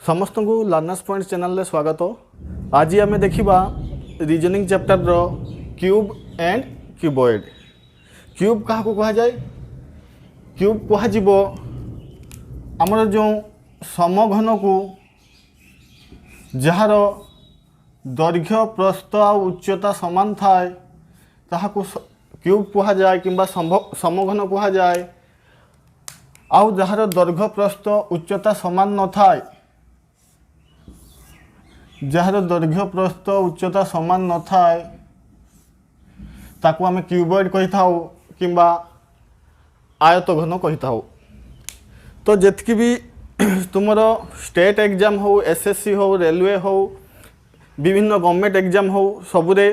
समस्त को learners point channel रे स्वागत। आज आम देखा रीजनिंग चैप्टर रो क्यूब एंड क्यूबॉइड। क्यूब क्या कह जाए? क्यूब कह आमर जो समघन को जार दैर्घ्य प्रस्थ आ उच्चता समान थाए ताहाकू क्यूब कह जाए कि समघन कह जाए। आउ जार दैर्घ्य प्रस्थ उच्चता समान न थाए, जार दैर्घ्य प्रस्थ उच्चता समान न थाए ताकू आम क्यूबॉइड कही था कि आयतघन कही था। तो जितकी भी तुमर स्टेट एग्जाम हो, एसएससी हो, रेलवे हो, विभिन्न गवर्नमेंट एग्जाम हो, सबुरे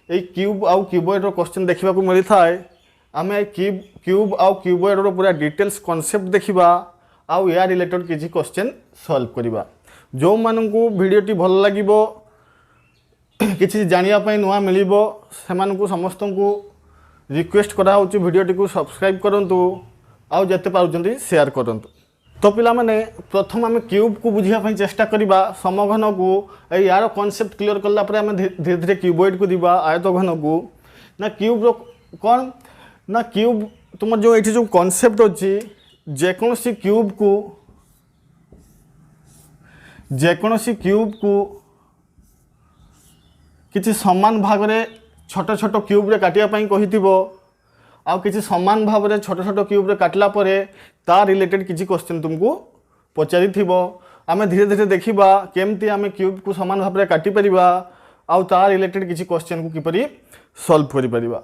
ये क्यूब आउ क्यूबॉइड क्वेश्चन देखा मिलता है। आम क्यूब आउ क्यूबॉइड पूरा डिटेल्स कॉन्सेप्ट देखा आउ या रिलेटेड किसी क्वेश्चन सॉल्व करवा। जो मानू वीडियोटी भल लगे किसी जानापी नुआ मिल से समस्त को रिक्वेस्ट कराऊँ वीडियोटी को सब्सक्राइब करूँ आउ जिते पार्टी शेयर करूँ। तो पिला माने प्रथम आम क्यूब को बुझापी चेष्टा करवा, समघन को यार कॉन्सेप्ट क्लियर कला आम धीरे धीरे क्यूबॉइड को दिवा, आयतघन को ना क्यूब कौन ना क्यूब तुम जो ये जो कॉन्सेप्ट अच्छी जेकोसी क्यूब को किसी समान भाग में छोट छोट क्यूब रे काटियापाई कही आउ किसी समान भाव में छोट छोट क्यूब रे काटला परे ता रिलेटेड किसी क्वेश्चन तुमको पचारि आम धीरे धीरे देखा केमती आम क्यूब को समान भाव में काटी परिबा आउ ता रिलेटेड किसी क्वेश्चन को किपरि सॉल्व करि परिबा।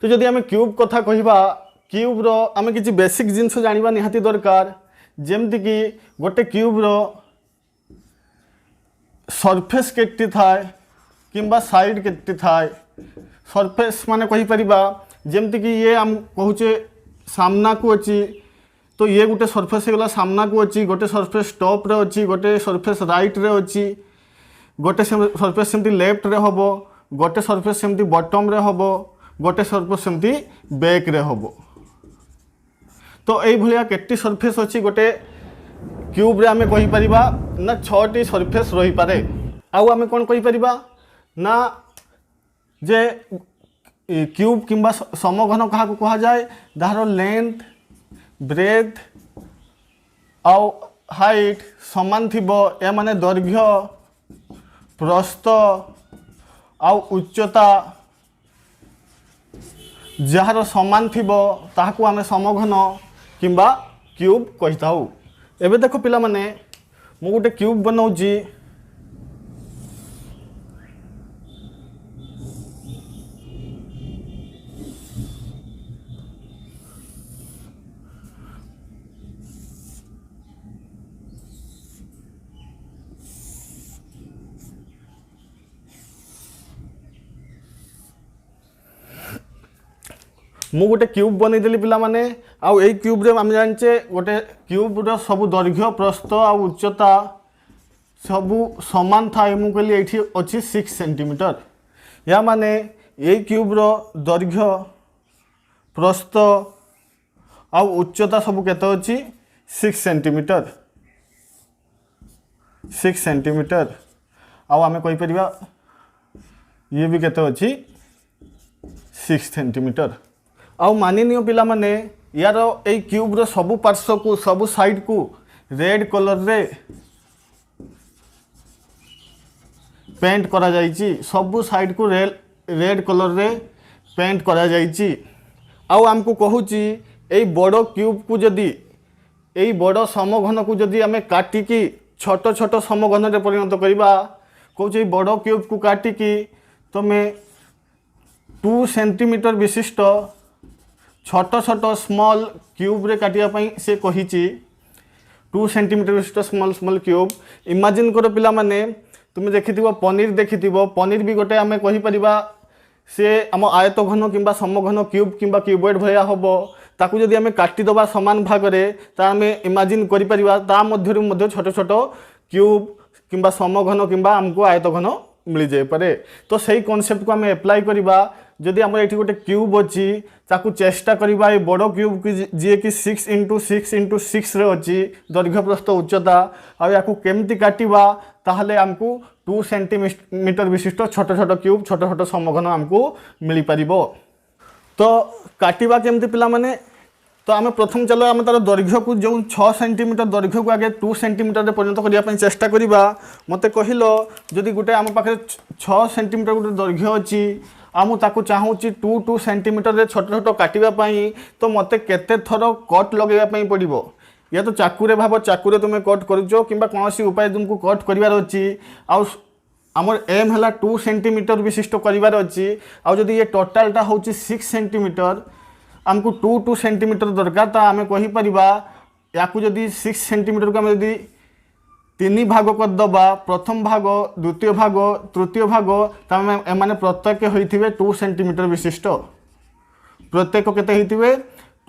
तो जदि आम क्यूब कथा कहवा, क्यूब रो आम किसी बेसिक जिनस जानिबा निहाती दरकार। जेमती कि गोटे क्यूब रो सरफेस केते थाए किंबा साइड केते थाए। सरफेस माने कहि परिबा जेमती कि ये आम कहूचे सामना को अच्छी, तो ये गोटे सरफेस होगा सामना को अच्छी, गोटे सरफेस टॉप रे अच्छी, गोटे सरफेस राइट रे अच्छी, गोटे सरफेस सेमती लेफ्ट रे होबो, गोटे सरफेस सेमती बॉटम रे होबो, गोटे सरफेस सेमती बैक रे होबो। तो यही भाया केटी सरफेस अच्छी गोटे क्यूब रे आमे कहि परिबा ना 6टी सरफेस रही पारे। आउ आमे कोन कहि परिबा ना जे क्यूब किंबा समघन क्या कह जाए दार लेंथ ब्रेथ आउ हाइट समान थिबो। या माने दैर्घ्य प्रस्थ आउ उच्चता जार समान थिबो ताहाकू आमे समघन किंबा क्यूब कहि थाउ। एबे देखो पिला माने मु गोटे क्यूब बनाउची, मु गोटे क्यूब बनईदेली पिला माने। आउ यही क्यूब रे आम जाने गोटे क्यूब रो सब दैर्घ्य प्रस्थ आ उच्चता सबू समान थाए। मु कहली एठी अछि 6 सेंटीमीटर। या माने यही क्यूब रो दैर्घ्य प्रस्थ आ उच्चता सब केते अछि 6 सेंटीमीटर। 6 सेंटीमीटर आउ आमे कहि परिबा ये भी केते अछि 6 सेंटीमीटर। आउ मानि नियो पिला माने यार ए क्यूब रो सबु पार्श्व को सबु साइड को रेड कलर रे पेंट करा जाइची। सबु साइड को रेड कलर रे पेंट करा जाइची। आउ हमको कहूची ए बड़ो क्यूब को जदी ए बड़ो समघन को जदी आमे काटी की छोट छोट समघन रे परिणत करिबा, कहूची बड़ो क्यूब को काटी की तमे 2 सेंटीमीटर विशिष्ट छोट छोट स्मॉल क्यूब रे काटिया पई से कहिची। 2 सेंटीमीटर विशिष्ट स्मॉल क्यूब। इमेजिन करो पिला माने तुम देखिथिबो पनीर देखिथिबो, पनीर भी गोटे आमे कहि परिबा से आम आयतघन किंबा समघन क्यूब किंबा क्यूबॉइड भया होबो। ताकू जदि आमे काटी दबा समान भाग रे ता आमे इमेजिन करि परिबा ता मध्यरु मध्य छोट छोट क्यूब किंबा समघन किंबा हमको आयतघन मिल जाय पारे। तो सही कॉन्सेप्ट को आमे अप्लाई करबा जदि आम ये गोटे क्यूब अच्छी ताकू चेष्टा करवा ये बड़ क्यूब जी कि 6 × 6 × 6 अच्छी दैर्घ्य प्रस्थ उच्चता या केमती काटिबा ताहले आमको 2 सेंटीमीटर विशिष्ट छोट छोट क्यूब छोट छोट समघन आमको मिल पार। तो काटिबा केमती पिला माने तो आम प्रथम चलो आम तार दैर्घ्य को जो 6 सेंटीमीटर दैर्घ्य को आगे 2 सेंटीमीटर परिणत करने चेष्टा करवा। मत कहल जदि गोटे आम पाखे 6 सेंटीमीटर गोटे दैर्घ्य अच्छी आम ताकू चाहूँगी 2 सेंटीमीटर छोट छोट काटापी तो मत केते थर कट लगेवाई पड़ो या तो चाकुरे भाव चाकुरे तुम्हें कट करच कि कौन उपाय तुमको कट करार अच्छी आमर एम है 2 सेंटीमीटर विशिष्ट करार अच्छी आदि ये टोटालटा हूँ 6 सेंटीमीटर आमको 2 सेंटीमीटर दरकार तो आम कहीपर या जदि 6 सेंटीमीटर को आम जदि 3 भाग करदबा प्रथम भाग द्वितीय भाग तृतीय भाग तमें एम प्रत्येक होते 2 सेंटीमीटर विशिष्ट प्रत्येक केते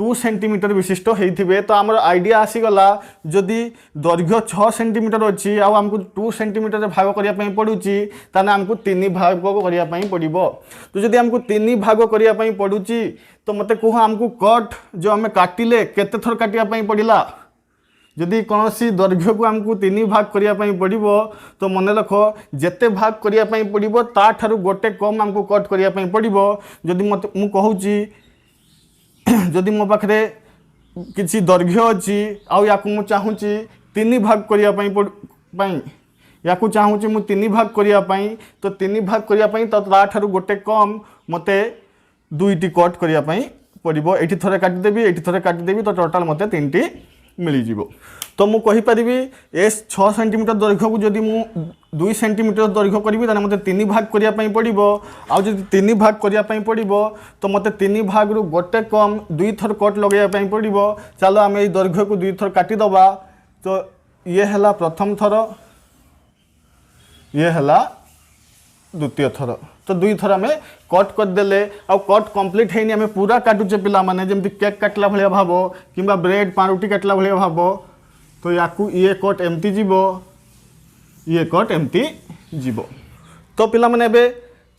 2 सेंटीमीटर विशिष्ट होते। तो आमर आइडिया आसीगला जदि दैर्घ्य 6 सेंटीमीटर अच्छी आमको 2 सेंटीमीटर भाग करने पड़ुची ताने आमको 3 भाग करने पड़ो। तो जदि आमको 3 भाग करने पड़ुची तो मत कह आमको कट जो आम काटिले केते थर काटिया पड़ला जदि कौन दैर्घ्य को आमको 3 भाग करने पड़ो तो मन रख जिते भाग करने पड़ो ताठार गोटे कम आमको कट करने पड़ो। जदि मत मु कहूँ जदि मो पाखे किसी दैर्घ्य अच्छी या चाहूँगी 3 भाग करने या चाहूँगी मु 3 भाग करने तो 3 भाग करने तो ताठार गोटे कम मते 2टी कट करने पड़ो। ये थे काटिदेवी ये थे काटिदेवी तो टोटाल मत 3टी मिलଯିव। तो मु कहीपरि ए 6 सेंटीमीटर दैर्घ्य को जदि मु 2 सेंटीमीटर दैर्घ्य करी ताने मते 3 भाग करने पड़ो आउ जदि 3 भाग करने पड़ो तो मत 3 भाग रु गोटे कम 2 थर कट लगेवाई पड़ो। चलो आम ये दैर्घ्य को 2 थर काटिदबा तो ये है प्रथम थर ये है द्वितीय थर तो 2 थर आम कट करदे आ कट कंप्लीट है आम पूरा काटुचे पिला माने जमती केक काटला भाया भाव कि ब्रेड पाउरुटी काटला भाया भाव तो या ये कट एमती जीव ये कट एमती जीव। तो पिला माने बे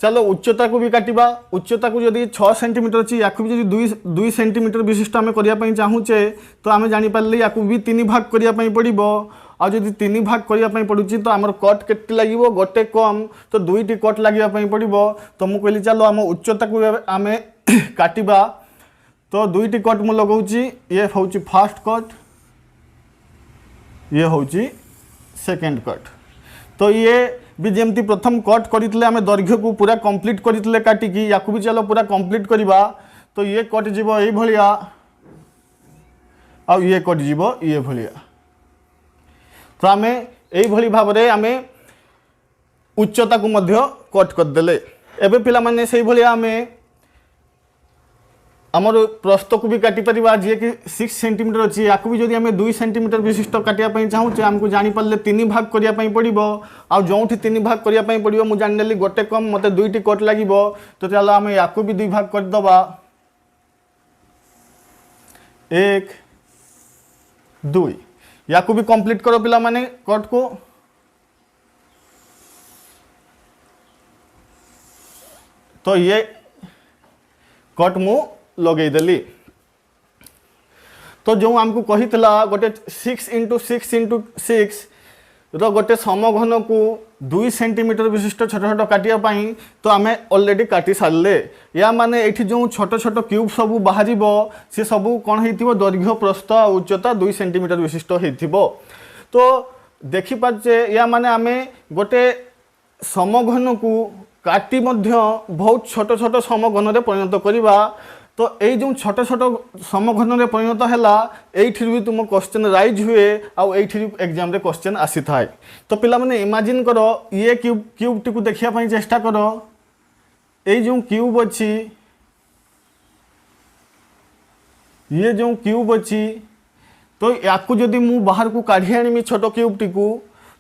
चलो उच्चता को भी काटिबा उच्चता को जदि 6 सेंटीमीटर अच्छी या भी जब 2 सेंटीमीटर विशिष्ट आम करने चाहूचे तो आम जापर या भी 3 भाग करने पड़ो आदि 3 भाग करने पड़ुची तो आमर कट के लगे गोटे कम तो 2टी कट लगे पड़ो। तो मुझे कहली चलो आम उच्चता को आम काटिबा तो 2टी कट मु लगाऊँगी ये हूँ फास्ट कट ये हूँ सेकेंड कट। तो ये भी जमती प्रथम कट करते आम दैर्घ्य को पूरा कंप्लीट करते काटिकी या भी चलो पूरा कंप्लीट करवा तो ये कट जीव ये भलिया आ ये कट जीव ये भलिया। तो आम यही भाव में आम उच्चता को मध्य कट करदे एबे पिला माने से भलिया आम आमर प्रस्थ को भी काटिपर जी कि 6 सेंटीमीटर अच्छी या भी जब आम 2 सेंटीमीटर विशिष्ट काटापी चाहूचे आमको जापारे 3 भाग करने पड़ो आ जो 3 भाग करने पड़ो मुझे जानी गोटे कम मत 2टी कट लगे तो चलो आम या भी 2 भाग करदबा 1 2 या भी कंप्लीट करो पिला माने कट को तो ये कट मु लगेदेली। तो जो आमको कही गोटे 6 × 6 × 6 रोटे समघन को 2 सेंटीमीटर विशिष्ट छोट छोट काटापी तो आम अलरेडी काटी सारे या माने ये जो छोट छोट क्यूब सब बाहर सी सब कौन हो दैर्घ्य प्रस्थ उच्चता 2 सेंटीमीटर विशिष्ट हो। तो देखिपारे या माने आम गोटे समघन को काटी बहुत छोट छोट समघन में परिणत करवा तो ये जो छोट छोट समघन में परिणत है ये भी तुम क्वेश्चन राइज हुए आउ एग्जाम रे क्वेश्चन आसी थाए। तो पिला माने इमेजिन करो ये क्यूब टी को देखिया चेष्टा करो ये जो क्यूब अच्छी ये जो क्यूब अच्छी तो या जदि मु बाहर को काढ़ी आनी छोट क्यूब टी को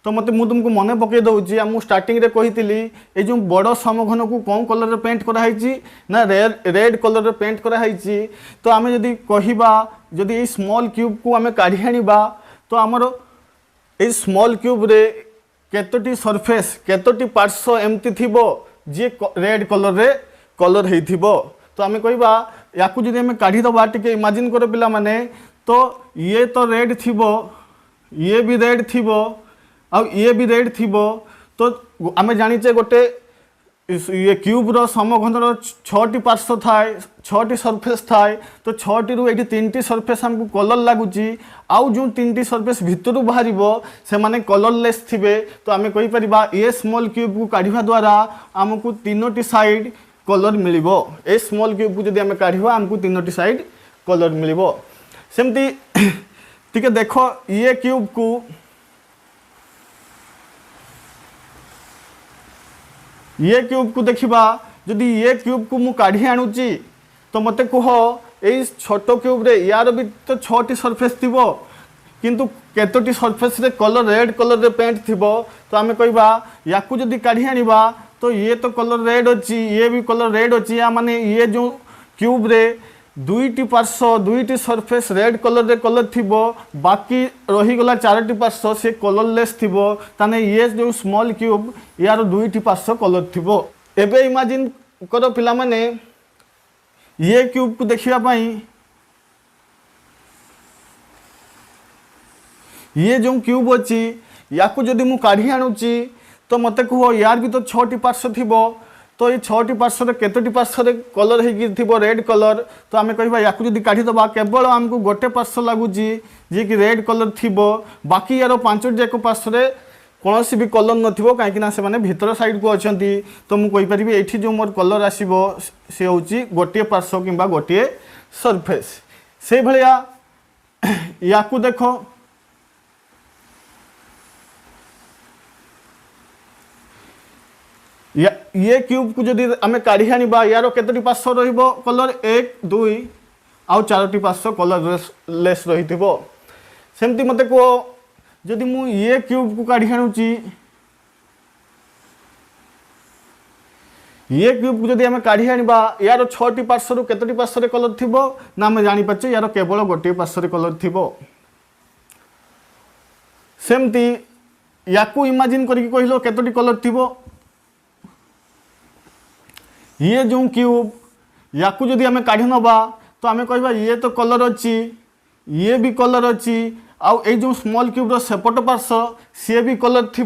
तो मत मु तुमको मन पकई दूसरी मु स्टार्टिंग रे कही ये जो बड़ समघन को कौन कलर पेंट कराई ना रेड कलर पेंट कराई। तो आम जदि कहवा जदि ये स्मॉल क्यूब को आम काढ़ी आनिबा तो आमर ये स्मॉल क्यूब रे केतोटी सरफेस केतोटी पार्श्व एमती थी जी रेड कलर रे कलर ହେଇଥିବ। तो आम कहवा या जब आम काढ़ीदबा टे इमाजिन कर पिला माने तो ये तो रेड थी, ये भी रेड थी, आउ ये भी रेड थी। तो आम जाचे गोटे ये क्यूब्र समघनर 6टी पार्श्व थाए, 6टी सरफेस थाए। तो 6टी रु ये 3टी सरफेस आमको कलर लगुच, आउ जो 3टी सरफेस भितर बाहर से माने कलरलेस थे। तो आम कहीपर ए स्मॉल क्यूब को काढ़ा द्वारा आमको 3टी साइड कलर मिल। ए स्मॉल क्यूब को जब आम काढ़ा आमको 3टी साइड कलर मिल। सेमती टिके देख ये क्यूब को देखा जदि ये क्यूब को मु काढ़ी आणुची तो मते कह ये छोट क्यूब रे यार भी तो 6टी सरफेस थी किंतु केतोटी सरफेस रे कलर रेड कलर रे पेंट थी। तो आम कहवा या जदि काढ़ी आनिबा तो ये तो कलर रेड अच्छी, ये भी कलर रेड अच्छी। या माने ये जो क्यूब रे 2टी पार्श्व 2टी सरफेस रेड कलर रे कलर थी, बाकी रहीगला 4टी पार्श्व से कलरलेस थी। ताने ये जो स्मॉल क्यूब यार 2टी पार्श्व कलर थी। एबे इमेजिन कर पिला माने ये क्यूब को देखिया पाई ये जो क्यूब अच्छी या जदि मु काढ़ी आणुची तो मते कह यार भी तो 6टी पार्श्व थी। तो ये 6टी पार्श्व केतोटी पार्श्व कलर हो रेड कलर। तो आम कहवा या काढ़ीदबा केवल आमको गोटे पार्श्व लगुच जी कि रेड कलर थी, बाकी यार 5टी जाक पार्श्व कौन भी कलर नथिबो कहीं से माने भीतर साइड को अच्छा। तो मुझे कहीपरि ये जो मोर कलर आसो सी हूँ गोटे पार्श्व कि गोटे सरफेस। से भाया या देख ये क्यूब को जदि आम काढ़ी आनिबा यार केतोटी पार्श्व रहिबो कलर 1 2 आउ 4टी पार्श्व कलर लेस रहिथिबो। सेमती मते को जदि मु ये क्यूब को काढ़ी आणुची ये क्यूब को जदि आम काढ़ी आनिबा यार 6टी पार्श्व केतोटी पार्श्व कलर थिबो ना आम जानि पाछे यार केवल गोटे पार्श्व कलर थिबो। सेमती याकू इमेजिन करिक कहिलो केतोटी कलर थिबो। ये जो क्यूब या जदि आम काढ़ी नबा तो आम कहवा ये तो कलर अच्छी, ये भी कलर अच्छी, आउ ये जो स्मॉल क्यूब सेपट पार्श्व सी भी कलर थी।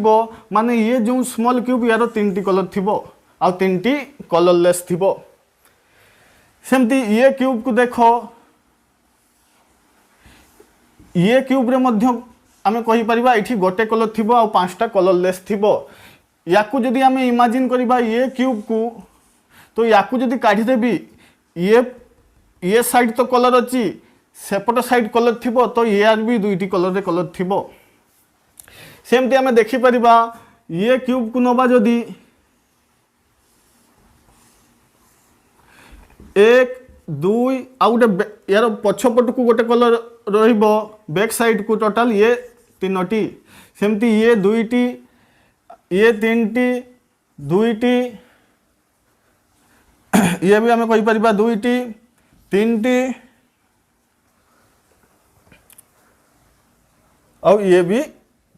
माने ये जो स्मॉल क्यूब यार 3टी कलर थी आउ 3टी कलरलेस थी। सेमती ये क्यूब को देख ये क्यूब रे मध्य आम कहीपर ये गोटे कलर थी आउ 5टा कलरलेस थी। या जदि आम इमेजिन करवा ये क्यूब को तो या जदि काढ़ीदेवी ये साइड तो कलर अच्छी सेपट साइड कलर थी। तो यार भी 2टी कलर कलर थी। सेमती आम देखिपर ये क्यूब को नबा जदि 1 2 आउ गोटे यार पछपट को गोटे कलर रहिबो बैक साइड को टोटाल ये 3टी। सेमती ये 2टी ये 3टी 2टी ये भी आम कहीपर 2टी 3टी और ये भी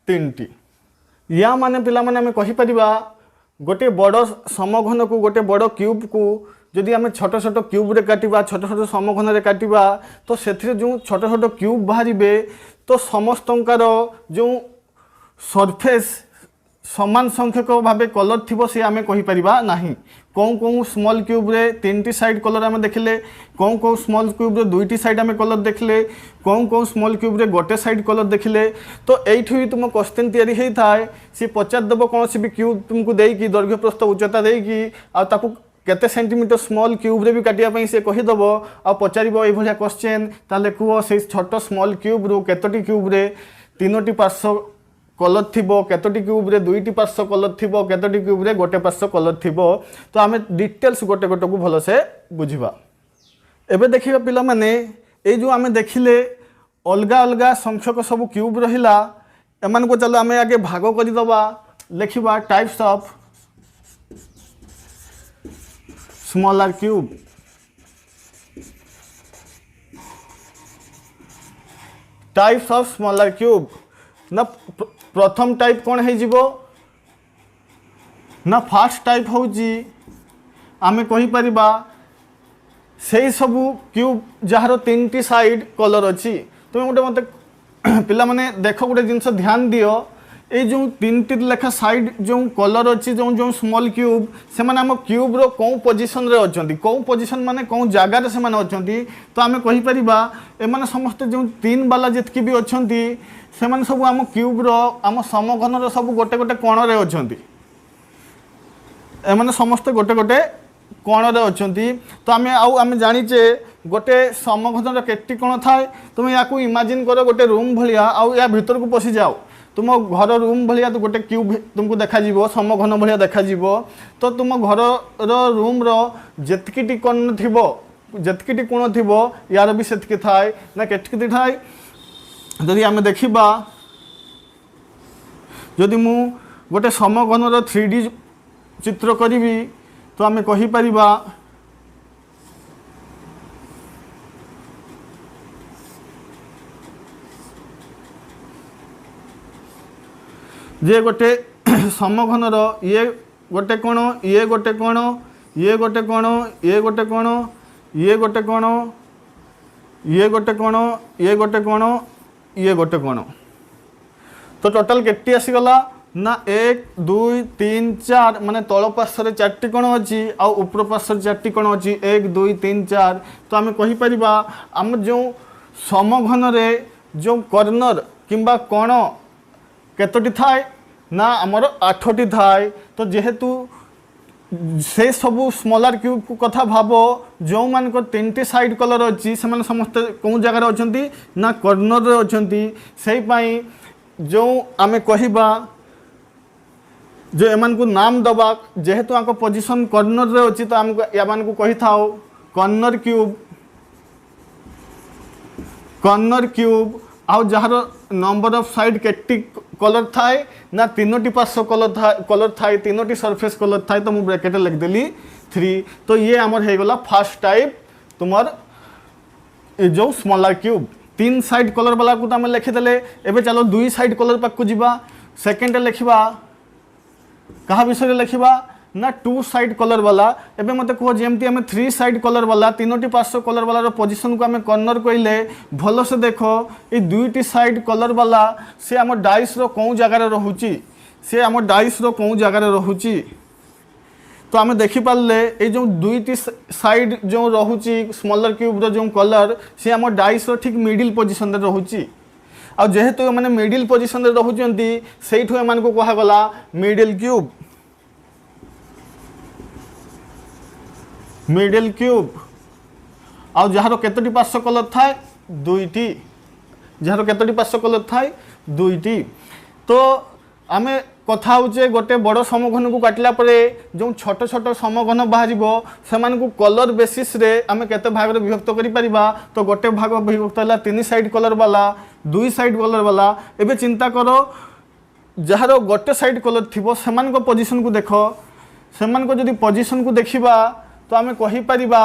3टी। या माने पिला माने आम कहीपर गोटे बड़ समघन को गोटे बड़ क्यूब को जदि आम छोट छोट क्यूब रे काटिबा छोट छोट समघन रे काटिबा तो से जो छोट छोट क्यूब बाहर तो समस्तंकार जो सरफेस समान संख्यक भाव कलर थी सी आम कहीपर ना। कौन कौन स्मॉल क्यूब रे 3टी साइड कलर आम देखले, कौन कौन स्मॉल क्यूब रे 2टी साइड आम कलर देखले, कौन कौन स्मॉल क्यूब रे गोटे साइड कलर देखले। तो ये तुम क्वेश्चन तैयारी होता है सी पचारदेव कौन भी क्यूब तुमको देकी दैर्घ्य प्रस्थ उच्चता देकी आकु केते सेंटीमीटर स्मॉल क्यूब रे भी काटिया से कहीदेव आ पचार ये क्वेश्चन ताले कह से छोट स्मॉल क्यूब रू केतोटी क्यूब रे 3टी पार्श्व कलर थी, केतोटी क्यूब रे 2टी पार्श्व कलर थी, केतोटी क्यूब रे गोटे पार्श्व कलर थी। तो आम डिटेल्स गोटे गोटे को भल से बुझा। एबे देखिए पिला माने ये जो आम देखिले अलग अलग संख्यक सब क्यूब रहिला एमान को चलो आम आगे भाग करदबा। लिखा types of smaller cube. Types of smaller cube ना प्रथम टाइप कौन है जीवो ना फर्स्ट टाइप हूँ आमे कहि परिबा सेई सबु क्यूब जार 3टी साइड कलर अच्छी। तुम गोटे मत पिला माने देख गोटे जिनस ध्यान दियो ये जो 3टी लेखा साइड जो कलर अच्छी जो जो स्मॉल क्यूब से माने आम क्यूब रो कौ पोजिशन रे अछंती कौ पोजिशन माने कौ जगह रे से माने अछंती। तो आमे कहि परिबा ए माने समस्त जो 3 वाला जितकी भी अछंती से माने सब आम क्यूब रो आम समघन रो सब गोटे गोटे कोण रे अछंती। ए माने समस्त गोटे गोटे कोण रे अछंती। तो आमे जानिचे गोटे समघन रो केटी कोण थाए। तुम याकू इमेजिन करो गोटे रूम भलिया आउ या भीतर को पसी जाओ तुम घर रूम भलिया तो गोटे क्यूब तुमको देखा जीवो समघन भलिया देखा जीवो। तो तुम घर रो रूम रो जेतकीटी कोण थिबो जेतकीटी कोण थिबो यार भी सेतकी थाए ना केतकीटी थाए। जदि आमे देखिबा जदि मु गोटे समघन रो 3D चित्र करिवि तो आमे कहि परिबा जे गोटे समघन रो ये गोटे कोण ये गोटे कोण ये गोटे कोण ये गोटे कोण ये गोटे कोण ये गोटे कोण ये गोटे कोण ये गोटे कोण। तो टोटल केटी आसीगला ना 1 2 3 4 माने तल पार्श्व 4टी कोण अच्छी आ ऊपर पार्श्व 4टी कोण अच्छी 1 2 3 4। तो आमे कहि परिबा आम जो समघन रे जो कॉर्नर किंबा कोण केतोटी थाए ना आमर 8टी थाए। तो जेहेतु से सबू स्मॉलर क्यूब को कथा भाबो जो मान को 3टी साइड कलर अच्छी से माने समस्त कौन जगह अछंती ना कॉर्नर रे अछंती। सेही पई जो आमे कहिबा जो एमान को नाम दबा जेहेतु आको पोजीशन कॉर्नर रे अछि तो हमको यामान को कहि थाओ कॉर्नर क्यूब आउ जहार नंबर ऑफ साइड केटी कलर थाए ना 3टी पार्श्व कलर थाए 3टी सरफेस कलर थाए। तो मु ब्रैकेट लिख देली 3। तो ये आमर हे गला फर्स्ट टाइप तुमर जो स्मॉलर क्यूब 3 साइड कलर वाला को आम लिखिदेले। एबे चलो 2 साइड कलर पाक को जीवा सेकेंड लिखिबा कहा विषय लिखिबा ना 2 साइड कलर वाला। एबे मते कहो जेमती हमें 3 साइड कलर वाला 3टी पार्श्व कलर वाला रो पोजीशन को हमें कॉर्नर कहले भलो से देखो ये 2टी साइड कलर वाला से आम डाइस रो कौ जगह रे रहूची से आम डाइस रो कौ जगह रे रहूची। तो आम देखि पारले ए जो 2टी साइड जो रहूची स्मॉलर क्यूब रो जो कलर से आम डाइस रो ठीक मिडिल पोजीशन रे रहूची। आ जेहेतु माने मिडिल पोजीशन रे रहउचंती सेइठो एमान को कहा गला मिडिल क्यूब आ जहार केतोटी पार्श्व कलर थाए 2टी जहार केतोटी पार्श्व कलर थाए 2टी। तो आमे कथा होचे गोटे बड़ समघन को काटला परे जो छोट छोट समघन बाहरिबो सेमान को कलर बेसिस रे आमे केते भाग रे विभक्त करि परिबा। तो गोटे भाग विभक्त हला 3 साइड कलर वाला 2 साइड कलर वाला। एबे चिंता करो जहार गोटे साइड कलर थिबो सेमान को पोजीशन को देखो सेमान को जदी पोजीशन को देखिबा तो आमे कहि परिबा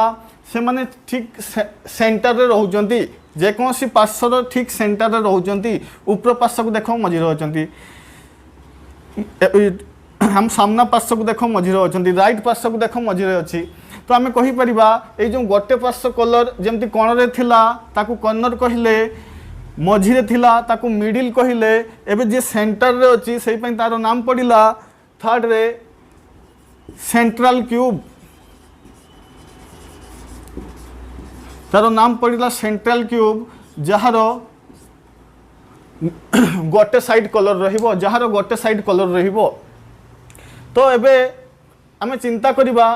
से माने ठीक सेंटर रे रहउचंती जे कोनसी पार्श्व ठीक सेंटर रे रहउचंती ऊपर पार्श्व को देखो मझी रहउचंती हम सामना पार्श्व को देखो मझी रहउचंती राइट पार्श्व को देखो मझी रे अछि। तो आमे कहि परिबा ए जो गोटे पार्श्व कलर जेमती कोण रे थिला ताकू कॉर्नर कहिले मझी रे थिला ताकू मिडिल कहिले एबे जे सेंटर रे अछि सेहि पई तारो नाम पडिला थर्ड रे सेंट्रल क्यूब तारो नाम पड़िला सेंट्रल क्यूब जहार गोटे साइड कलर रहिबो जहार गोटे साइड कलर रहिबो। तो एबे आमे चिंता करिबा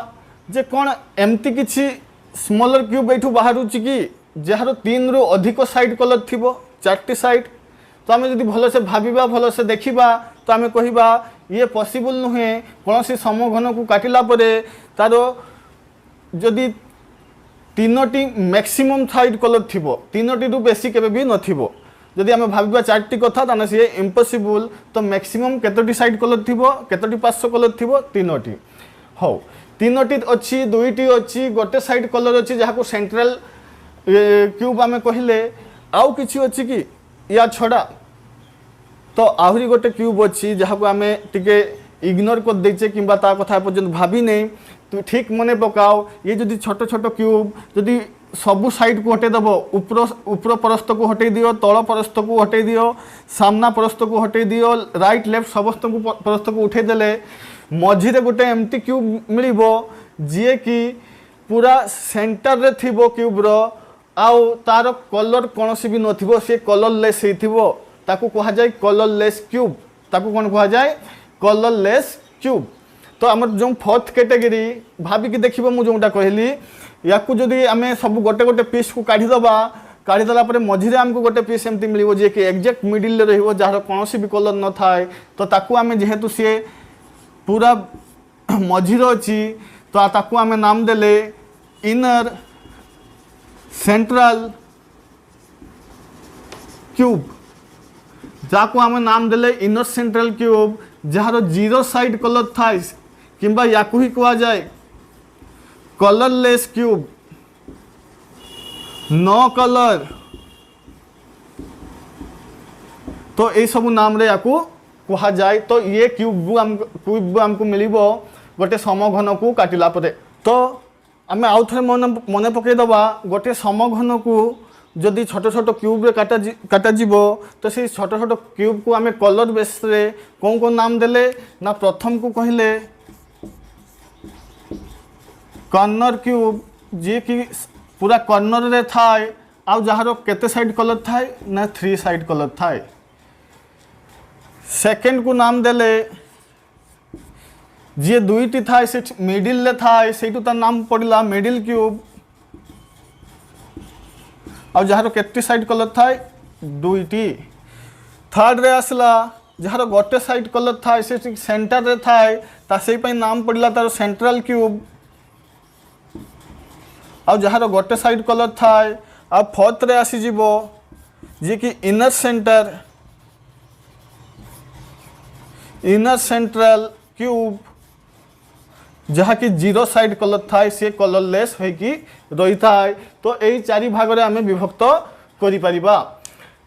जे कोन एमती किछि स्मॉलर क्यूब एठू बाहरुछि कि जहार 3 रु अधिक साइड कलर थिबो 4टी साइड। तो आमे जदि भलो से भाबिबा भलो से देखिबा तो आमे कहिबा ये पॉसिबल नुहे कोनोसी समघन को काटिला परे तारो जदि 3टी मैक्सिमम साइड कलर थिबो 3टी रु बेसी केबे भी नथिबो। जदि आमे भाबिबा 4टी कथा ताने से इम्पॉसिबल। तो मैक्सिमम केतोटी साइड कलर थिबो केतोटी पार्श्व कलर थिबो 3टी। हो 3टी अछि 2टी अछि गोटे साइड कलर अछि जहाको सेंट्रल क्यूब आमे कहिले आउ किछि अछि कि या छडा। तो आहुरी गोटे क्यूब अछि जहाको आमे टिके इग्नोर कर देचे किंबा ता कथा पर्यंत भाभी नहीं तो ठीक मने पकाओ ये जदि छोट छोट क्यूब जदि सबू साइड को हटे दब ऊपर परस्त को हटे दियो तल परस्त को हटे दियो सामना परस्त को हटे दियो राइट लेफ्ट समस्त को परस्त को उठे देले मझिरे गोटे एमती क्यूब मिलिबो जी कि पूरा सेंटर रे थिबो क्यूब रो आउ तार कलर कौन सी भी नथिबो से कलरलेस हेथिबो ताकू कहा जाए कलरलेस क्यूब ताकू कौन कहा जाए कलरलेस क्यूब। तो आम जो फोर्थ कैटेगरी भाविकी देखिए मुझे जोटा कहली या जदि आम सब गोटे गोटे पीस को काढ़ीदेला मझिरे आमको गोटे पीस एमती मिल जी कि एक्जाक्ट मिडिल जार कौन भी कलर न थाए तो ताकू आम जेहेतु सी पूरा मझिरे अच्छी तो ताकू आम नाम देले इनर सेंट्रल क्यूब जाको आम नाम देले inner central cube jar zero side colour थाए किंबा याकू ही कहा जाए कलरलेस क्यूब नो कलर तो ये सब नाम रे याकू कहा जाए। तो ये क्यूब आमको मिल गोटे समघन को काटिला परे तो आम आउ थे मन पकईदबा गोटे समघन को जदि छोट छोट क्यूब रे काटा जीवो तो से छोट छोट क्यूब को आम कलर बेस रे कौन कौन नाम देले ना प्रथम को कहले कॉर्नर क्यूब जी कि पूरा कॉर्नर रे थाए आउ जार केते साइड कलर थाए ना 3 साइड कलर थाए। सेकेंड को नाम देले जी दुईटी थाए से मिडिल ले थाए से नाम पड़ला मिडिल क्यूब आ जार केते साइड कलर थाए दुईटी। थर्ड रे आसला जार गोटे साइड कलर थाए से सेंटर रे थाए ता से नाम पड़ला तार सेंट्रल क्यूब आ जार गोटे साइड कलर थाए आ फोर्थ रे आसी जीवो जी कि इनर सेंट्रल क्यूब जहाँ कि जीरो साइड कलर थाए सी कलरलेस होइकी रही थाए। तो यही 4 भाग रे आमे विभक्त करि परिबा।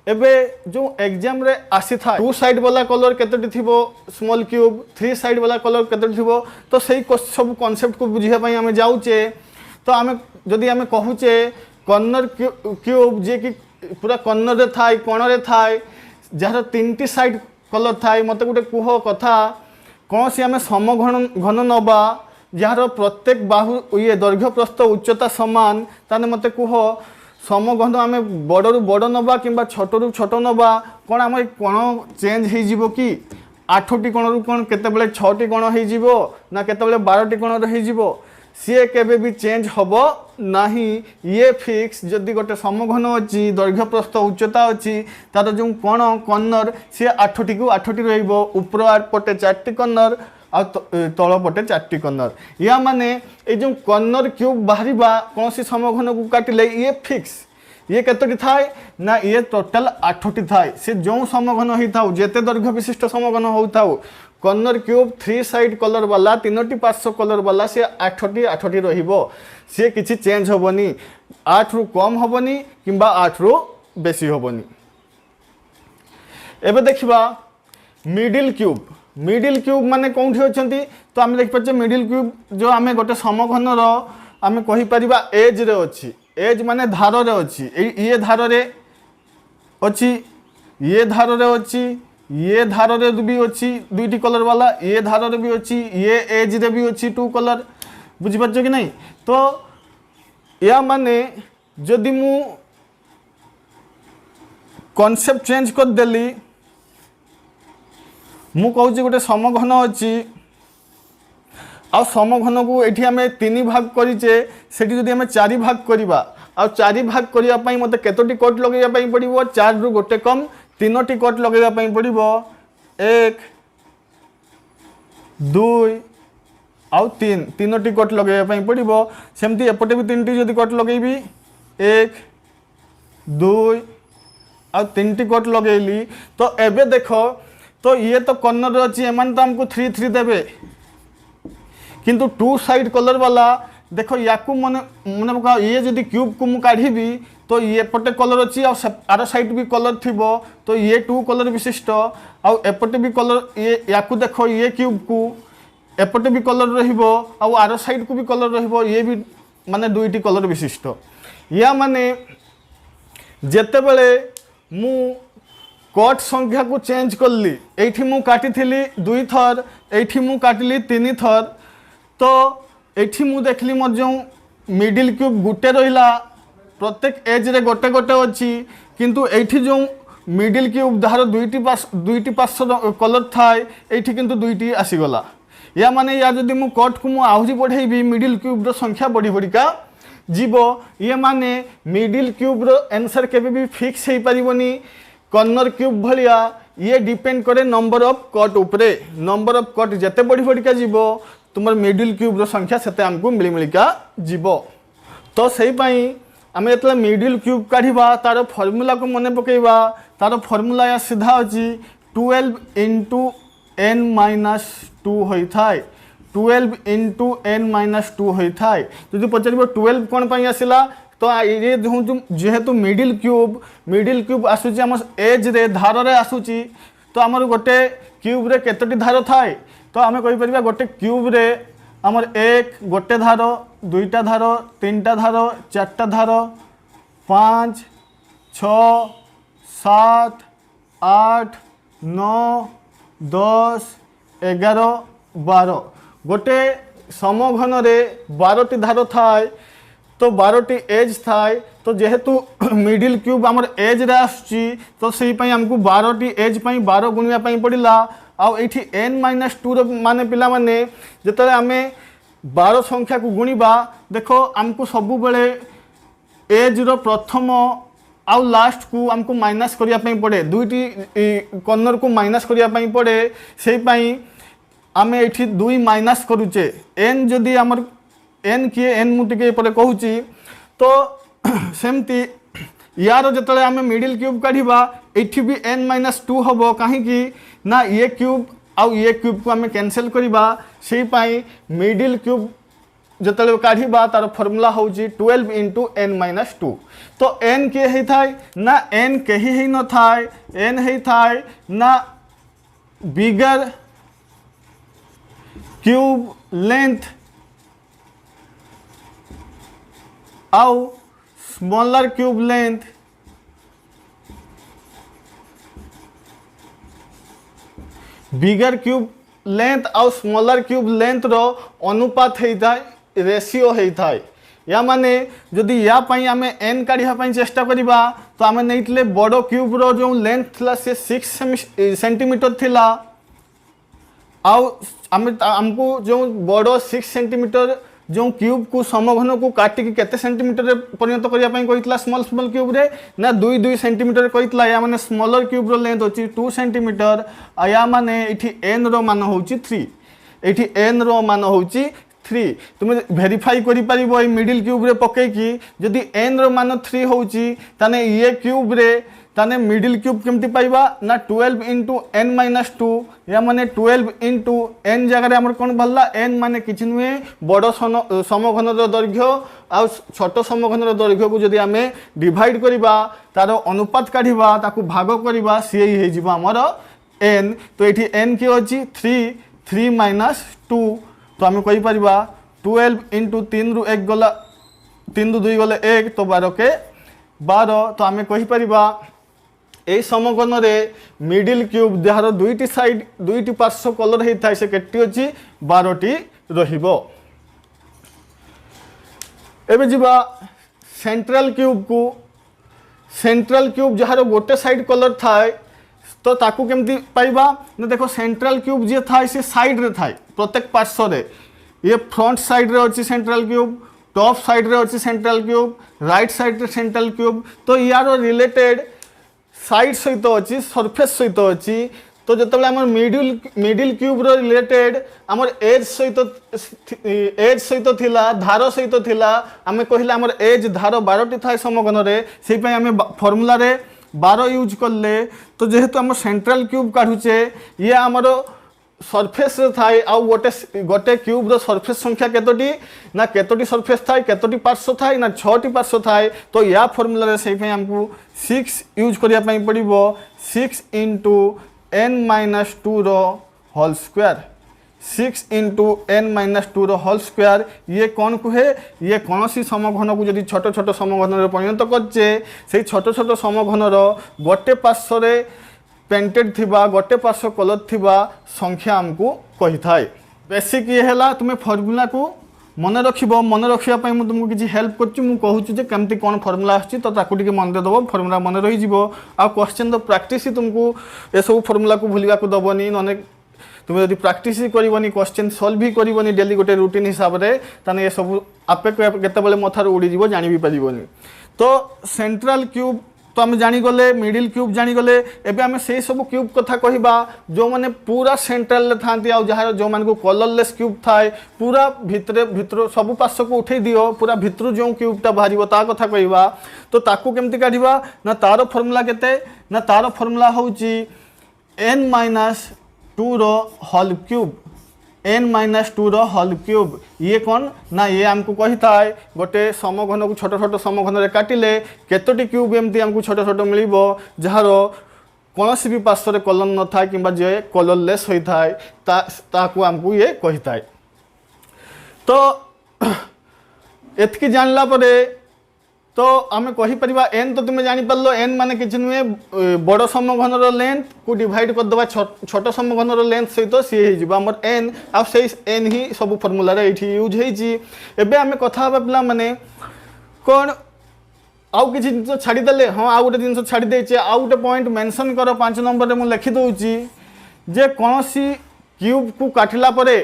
एबे जो एग्जाम रे आसी था 2 साइड वाला कलर केतटी थिबो स्मॉल क्यूब 3 साइड वाला कलर केतटी थिबो तो सही सब कॉन्सेप्ट को बुझिया पई आमे जाउचे। तो आमे जदि आमे कहूचे कॉर्नर क्यूब जे कि पूरा कॉर्नर रे थाए कोण रे थाए जार 3टी साइड कलर थाए मते गोटे कुह कथा कौन सी आम समघन घन नवा जार प्रत्येक बाहु ये दैर्घ्य प्रस्थ उच्चता समान ताने मते कुह समघन आम बड़रू बड़ नवा कि छोटरू छोट नवा कौन आम कोण चेंज हो कि 8टी कोणरू कौन केतेबेले 6टी कोण हो ना केतेबेले 12टी कोण हो सी केबे भी चेंज हम नाही। ये फिक्स जदि गोटे समघन अच्छी दैर्घ्य प्रस्थ उच्चता अच्छी तार जो कोण कॉर्नर सी 8टी को 8टी रहिबो ऊपर पटे 4टी कॉर्नर आ तल पटे 4टी कॉर्नर या माने ये जो कॉर्नर क्यूब बाहर कौन सी समघन को काटिले ये फिक्स ये केतोटी थाए ना ये टोटाल 8टी थाए से जो समघन होता जेते दैर्घ्य विशिष्ट समघन होता कॉर्नर क्यूब 3 साइड कलर वाला 3टी पार्श्व कलर वाला से 8टी रहिबो सी किसी चेंज हेनी 8 रु कम हेनी कि 8 रु बेसी हेनी। एबे देखिबा मिडिल क्यूब माने कौन अच्छी तो आम देखिए मिडिल क्यूब जो आम गोटे समघन आम कहीपर एज रे अच्छी एज माने धार रे अच्छी ये धार रे अच्छी ये धार रे अच्छी ये धार रे भी अच्छी 2टी कलर वाला ये धार रे भी अच्छी ये एज रे भी अच्छी 2 कलर बुझीपार कि नहीं। तो या माने जदि मु कॉन्सेप्ट चेंज कर देली मु कहूँ गोटे समघन अच्छी आ समघन को ये आम 3 भाग करीचे सेठी जदि आम 4 भाग करवा आ 4 भाग करने मत केतोटी कट लगे पड़ो 4 रु गोटे कम 3टी कट लगे पड़ो 1 2 आउ 3टी कट लगे पड़ो सेमती एपटे भी 3टी जदि कट लगेबी 1 2 आउ 3टी कट लगेली तो एबे देख तो ये तो कॉर्नर अच्छी एमान तो हमको 3 3 देवे किंतु 2 साइड कलर वाला देख या मन मन पका ये जदि क्यूब को मुझे काढ़ी तो ये पटे कलर अच्छी आर साइड भी कलर थी तो ये 2 कलर विशिष्ट आउटे भी कलर ये या देख ये क्यूब को एपटे भी कलर रहिबो आर साइड को भी कलर रहिबो ये भी माने 2टी कलर विशिष्ट या माने जेते बेले मु कट संख्या को चेंज करली एठी मु काटी थिली 2 थर एठी मु काटिली 3 थर तो एठी मु देखली मोर जो मिडिल क्यूब गुटे रहिला प्रत्येक एज रे गोटे गोटे अच्छी किंतु एठी जो मिडिल क्यूब जहाँ 2टी पार्श्व कलर थाए एठी किंतु 2टी आसीगला या माने या जदि मु कट को मु आहुरी बढ़ेबी मिडिल क्यूब रो संख्या बढ़ी बढ़िका जीवो ये माने मिडिल क्यूब रो आंसर केबे भी फिक्स हे परिबनी कॉर्नर क्यूब भलिया ये डिपेंड करे नंबर ऑफ कट उपरे नंबर ऑफ कट जते बढ़ी बढ़िका जीवो तुमर मिडिल क्यूब रो संख्या सेते हमको मिली मिलिका जीवो तो सही पई आमे एतला मिडिल क्यूब काढिबा तार फार्मूला को मने पकेबा तार फार्मूला या सीधा अछि 12 * n-2 होई थाए 12 * n-2 होई थाए जदि पचारिबो 12 कोन पई आसिला तो ये जेहेतु मिडिल क्यूब आसुची आम एज रे धार रे आसुची तो आमर गोटे क्यूब रे केतोटी धार थाए तो आम कहि परिबा गोटे क्यूब रे आमर एक गोटे धार 2टा धार 3टा धार 4टा धार 5 6 7 8 9 10 11 12 गोटे समघन रे 12टी धार थाए तो 12टी एज थाए तो जेहेतु मिडिल क्यूब आमर एज रे आसुची तो सही पई हमको 12टी एज पई 12 गुणिया पई पड़िला आउ एठी n-2 रो माने पिला माने जेतले आमे 12 संख्या को गुणिबा देखो हमको सबु बेले एज रो प्रथम आउ लास्ट को हमको माइनस करिया पई पड़े 2टी कॉर्नर को माइनस करिया पई पड़े सेही पई आमे एठी 2 माइनस करूचे n जदी हमर n किए n मुटिके परे कहूची तो सेमती यार जतले आमे मिडिल क्यूब काढिबा एठी भी n-2 हबो काहे कि ना ये क्यूब आउ ये क्यूब को आमे कैंसिल करिबा सेही पई मिडिल क्यूब जतले काढिबा तार फार्मूला होची 12 * n-2 तो n के हे थाय ना n कही हे न थाय n हे थाय ना बिगर क्यूब लेंथ आउ स्मॉलर क्यूब लेंथ बिगर क्यूब लेंथ आउ स्मॉलर क्यूब लेंथ रो अनुपात हेता रेशियो हेता या माने जदि या पई आमे n काढिया पई चेष्टा करिबा तो आमे नैतले बड़ो क्यूब रो जो लेंथ थिला से 6 सेंटीमीटर थिला आउ आमे हमको जो बड़ो 6 सेंटीमीटर जो क्यूब को समघन को काटिकी केते सेंटीमीटर परिणत करिया पई कहितला स्मॉल क्यूब रे ना 2 सेंटीमीटर कहितला या माने स्मॉलर क्यूब रो लेंथ होची 2 सेंटीमीटर या माने एठी n रो मान होची 3 एठी n रो मान होची 3 तुम वेरीफाई करि परिबो ए मिडिल क्यूब रे पके कि जदि n रो मान 3 होची ताने ये क्यूब रे ताने मिडिल क्यूब केमती पाइबा ना 12 * n-2 या माने 12 * n जगह हमर कोन बल्ला n माने किछ नुए बड़ समघन रो दैर्घ्य आ छोट समघन रो दैर्घ्य को जदि हमें डिवाइड करिबा तार अनुपात काढिबा ताकू भाग करिबा सी हे जिबा हमर n तो एठी n के अछि 3 - 2 तो हमें कहि परिबा 12 * 3 रु 1 गला 3 रु 2 गले 1 तो 12 के 12 तो हमें कहि परिबा ए समघन रे मिडिल क्यूब जहार 2टी साइड 2टी पार्श्व कलर हे थाय से केटी अछि 12टी रहिबो एबे जिबा सेंट्रल क्यूब जहार गोटे साइड कलर थाय तो ताकू केमती पाइबा न देखो सेंट्रल क्यूब जे थाय से साइड रे थाय प्रत्येक पार्श्व रे ये फ्रंट साइड रे अछि सेंट्रल क्यूब टॉप साइड रे अछि सेंट्रल क्यूब राइट साइड रे सेंट्रल क्यूब तो यार रिलेटेड साइड सहित अच्छी सरफेस सहित अच्छी तो जिते आम मिडिल क्यूब रो रिलेटेड आमर एज सहित थिला धार सहित थिला आमे कहिला आमर एज धार 12टी थाए समघन रे सेहि पई आमे फार्मूला रे 12 यूज करले तो जेहेतु आम सेंट्रल क्यूब काढुचे ये आमर सरफेस थाए आउ गोटे गोटे क्यूब रो सरफेस संख्या केतोटी ना केतोटी सरफेस थाए केतोटी पार्श्व थाए ना 6टी पार्श्व थाए तो या फॉर्मूला रे से हमको 6 यूज करिया पई पड़िबो 6 इंटू n माइनस 2 रो whole square 6 into n minus 2 रो होल स्क्वायर ये कौन कहे ये कौन सी समघन को जदि छोट छोट समघन रे परिणत करचे से छोट छोट समघन रो गोटे पार्श्व रे पेंटेड थिबा गोटे पार्श्व कलर थिबा संख्या हमको कही थाए बेसिक ये हैला तुमे फॉर्मूला को मन रखिबो मन रखिया पई मु तुमको किछि हेल्प करछि मु कहूछि जे केमति कोन फॉर्मूला आछि तो ताकू टिके मन दे दबो फॉर्मूला मन रही जिवो आ क्वेश्चन तो प्रैक्टिस ही तुमको ए सब फॉर्मूला को भूलिया को दबोनी नने तुम यदि प्रैक्टिस ही करबनी क्वेश्चन सॉल्व भी करबनी डेली गोटे रूटीन हिसाब रे ताने ए सब आपे केते बेले मथार उड़ी जिवो जानि भी परिबनी तो सेंट्रल क्यूब तो आम जानीगले मिडिल क्यूब जानीगले एबे आम से सब क्यूब कथा कहबा जो माने पूरा सेंट्रल था जहाँ जो मान को कलरलेस क्यूब थाए पूरा भितर सब पार्श्व को उठे दियो पूरा भितर जो क्यूबटा बाहर ता कथा कहबा तो ताकू केमती काढ़ा ना तार फॉर्मूला केते ना तार फॉर्मूला होची n माइनस 2 रो होल क्यूब n माइनस 2 रो होल क्यूब ये कौन ना ये हमको कही थाए गोटे समघन को छोट छोट समघन रे काटिले केतोटी क्यूब एमती हमको छोट छोट मिलिबो जहार कौन सी भी पार्श्व रे कलर न था किंबा जे कलरलेस होई थाए ताकू हमको ये कही थाए तो एतकी जानला परे तो आम कही परिबा n तो तुम जानी पारलो n माने किछ नुहे बड़ समघन रो लेंथ को डिवाइड कर दबा छोट समघन रो लेंथ सहित सी हे जिबा हमर n आ से n ही सब फार्मूला रे एठी यूज हे जी एबे आमे कथा हबा पिला माने कोन आउ किछ जिंस छाडी देले हां आउ गोटे जिंस छाडी देचे आउ गोटे पॉइंट मेंशन करो 5 नंबर रे मु लिखि दोउची जे कोनसी क्यूब को काटिला परे